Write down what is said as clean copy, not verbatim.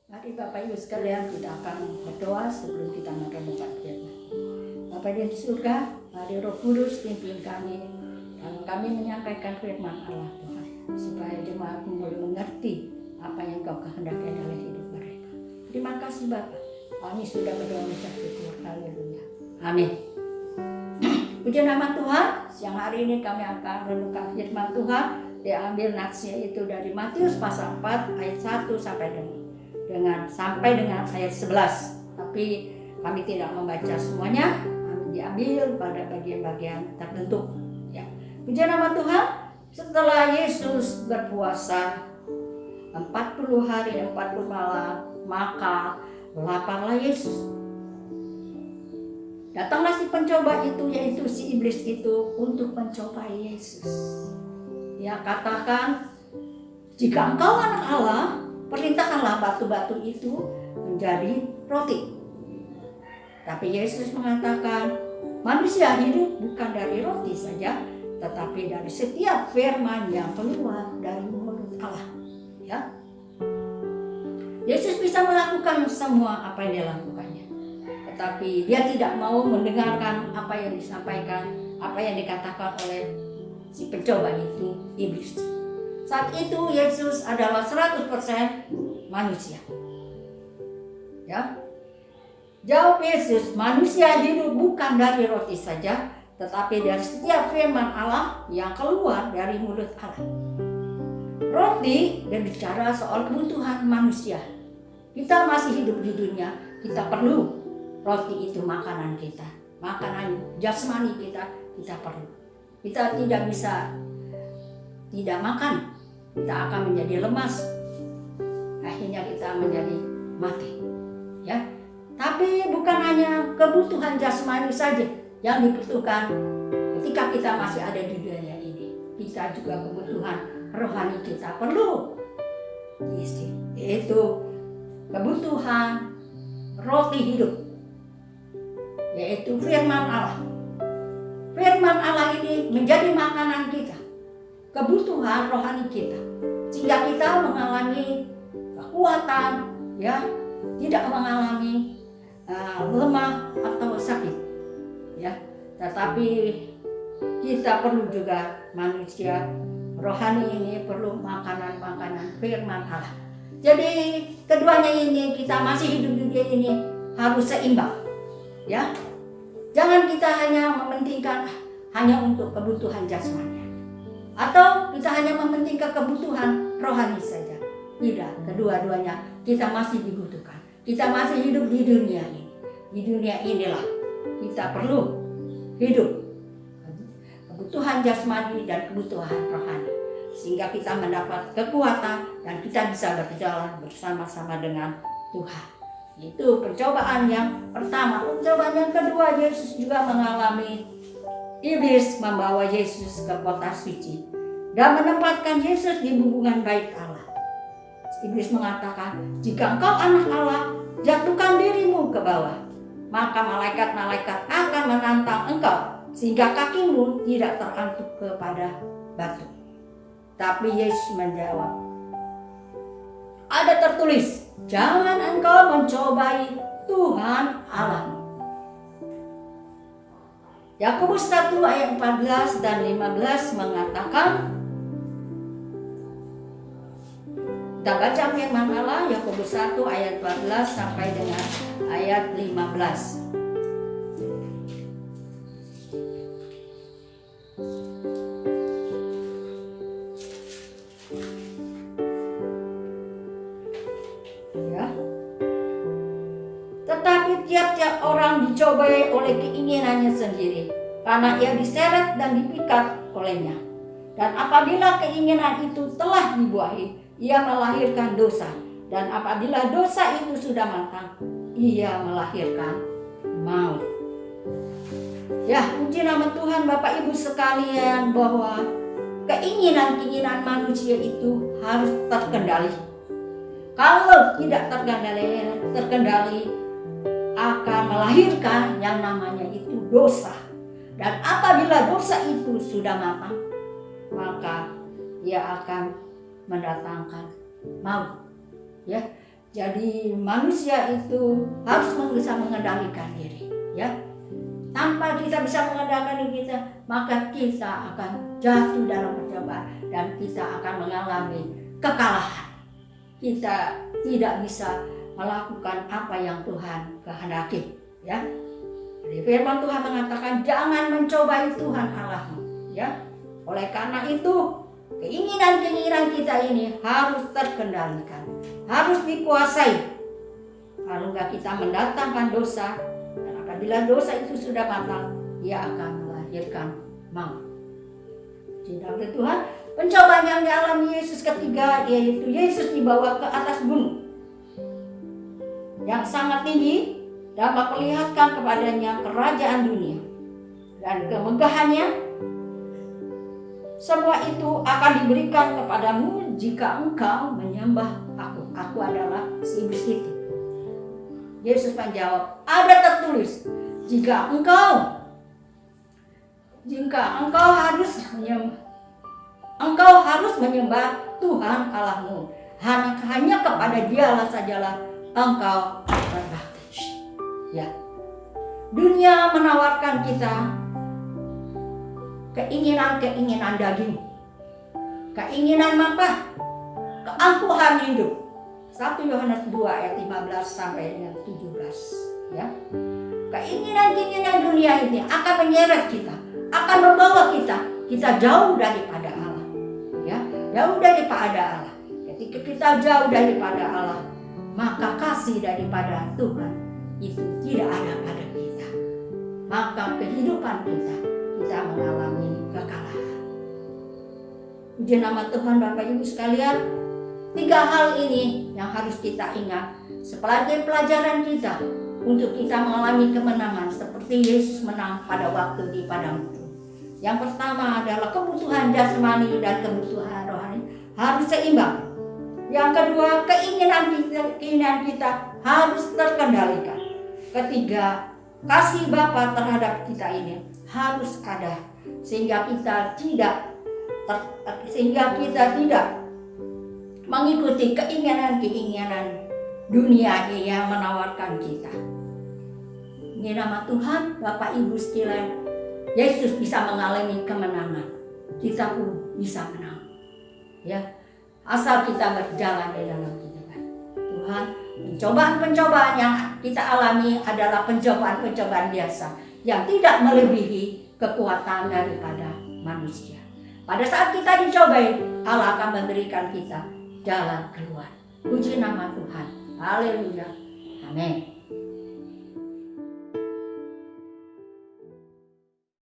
Mari Bapak Ibu sekalian, kita akan berdoa sebelum kita merenungkan firman. Bapa di surga, mari Roh Kudus pimpin kami dalam kami menyampaikan firman Allah Tuhan, supaya jemaatmu boleh mengerti apa yang Kau kehendaki dalam hidup mereka. Terima kasih Bapak, kami sudah berdoa mengucap syukur. Haleluya. Amin. Puji nama Tuhan. Siang hari ini kami akan renungkan firman Tuhan, diambil natsnya itu dari Matius pasal 4 ayat 1 sampai dengan ayat 11. Tapi kami tidak membaca semuanya, kami diambil pada bagian-bagian tertentu. Ya. Puji nama Tuhan. Setelah Yesus berpuasa 40 hari 40 malam, maka laparlah Yesus. Datanglah si pencoba itu, yaitu si iblis itu, untuk mencoba Yesus. Dia katakan, jika engkau anak Allah, perintahkanlah batu-batu itu menjadi roti. Tapi Yesus mengatakan, manusia hidup bukan dari roti saja, tetapi dari setiap firman yang keluar dari mulut Allah. Ya. Yesus bisa melakukan semua apa yang dia lakukannya, tetapi dia tidak mau mendengarkan apa yang disampaikan, apa yang dikatakan oleh si pencoba itu, iblis. Saat itu Yesus adalah 100% manusia. Ya. Jawab Yesus, manusia hidup bukan dari roti saja, tetapi dari setiap firman Allah yang keluar dari mulut Allah. Roti berbicara soal kebutuhan manusia. Kita masih hidup di dunia, kita perlu roti, itu makanan kita, makanan jasmani kita perlu. Kita tidak bisa tidak makan, kita akan menjadi lemas, akhirnya kita menjadi mati. Ya, tapi bukan hanya kebutuhan jasmani saja yang dibutuhkan ketika kita masih ada di dunia ini. Kita juga kebutuhan rohani kita perlu diisi, yaitu kebutuhan roti hidup, yaitu firman Allah. Firman Allah ini menjadi makanan kita, kebutuhan rohani kita, sehingga kita mengalami kekuatan, ya, tidak mengalami lemah atau sakit, ya. Tetapi kita perlu juga, manusia rohani ini perlu makanan-makanan firman Allah. Jadi keduanya ini, kita masih hidup di dunia ini harus seimbang, ya. Jangan kita hanya mementingkan hanya untuk kebutuhan jasmani, atau kita hanya mementingkan kebutuhan rohani saja. Tidak, kedua-duanya kita masih dibutuhkan. Kita masih hidup di dunia ini. Di dunia inilah kita perlu hidup kebutuhan jasmani dan kebutuhan rohani, sehingga kita mendapat kekuatan dan kita bisa berjalan bersama-sama dengan Tuhan. Itu pencobaan yang pertama. Pencobaan yang kedua, Yesus juga mengalami iblis membawa Yesus ke kota suci dan menempatkan Yesus di hubungan bait Allah. Iblis mengatakan, jika engkau anak Allah, jatuhkan dirimu ke bawah, maka malaikat-malaikat akan menantang engkau sehingga kakimu tidak terantuk kepada batu. Tapi Yesus menjawab, ada tertulis, jangan engkau mencobai Tuhan Allahmu. Yakobus 1 ayat 14 dan 15 mengatakan, kita baca firman Allah, Yakobus 1 ayat 14 sampai dengan ayat 15. Tetapi tiap-tiap orang dicobai oleh keinginannya sendiri, karena ia diseret dan dipikat olehnya. Dan apabila keinginan itu telah dibuahi, ia melahirkan dosa. Dan apabila dosa itu sudah matang, ia melahirkan maut. Ya, puji nama Tuhan Bapak Ibu sekalian, bahwa keinginan-keinginan manusia itu harus terkendali. Kalau tidak terkendali akan melahirkan yang namanya itu dosa. Dan apabila dosa itu sudah matang, maka ia akan mendatangkan maut. Ya, Jadi manusia itu harus bisa mengendalikan diri, ya. Tanpa kita bisa mengendalikan diri kita, maka kita akan jatuh dalam percobaan dan kita akan mengalami kekalahan. Kita tidak bisa melakukan apa yang Tuhan kehendaki, ya. Jadi firman Tuhan mengatakan jangan mencobai Tuhan Allahmu, ya. Oleh karena itu, keinginan-keinginan kita ini harus terkendalikan, harus dikuasai. Kalau enggak kita mendatangkan dosa, dan apabila dosa itu sudah matang, dia akan melahirkan maut. Jadi Tuhan, pencobaan yang dialami Yesus ketiga, yaitu Yesus dibawa ke atas gunung yang sangat tinggi dan memperlihatkan kepadanya kerajaan dunia dan kemegahannya. Semua itu akan diberikan kepadamu jika engkau menyembah aku. Aku adalah si iblis itu. Yesus menjawab, ada tertulis, jika engkau harus menyembah Tuhan Allahmu. Hanya kepada Dialah sajalah engkau berbakti. Ya. Dunia menawarkan kita keinginan daging, keinginan apa? Keangkuhan hidup. 1 Yohanes 2 ayat 15 sampai dengan 17, ya. Keinginan dunia ini akan menyeret kita, akan membawa kita jauh daripada Allah, ya, jauh daripada Allah. Ketika kita jauh daripada Allah, maka kasih daripada Tuhan itu tidak ada pada kita. Maka kehidupan kita mengalami kekalahan. Puji nama Tuhan Bapak Ibu sekalian. 3 hal ini yang harus kita ingat sebagai pelajaran kita untuk kita mengalami kemenangan seperti Yesus menang pada waktu di padang gurun. Yang pertama adalah kebutuhan jasmani dan kebutuhan rohani harus seimbang. Yang kedua, keinginan kita harus terkendalikan. Ketiga, kasih Bapa terhadap kita ini harus ada sehingga kita tidak mengikuti keinginan dunia yang menawarkan kita. Ini nama Tuhan, Bapak Ibu sekalian, Yesus bisa mengalami kemenangan. Kita pun bisa menang. Ya, asal kita berjalan di dalam kehidupan. Tuhan, pencobaan-pencobaan yang kita alami adalah pencobaan-pencobaan biasa yang tidak melebihi kekuatan daripada manusia. Pada saat kita dicobai, Allah akan memberikan kita jalan keluar. Puji nama Tuhan. Haleluya. Amin.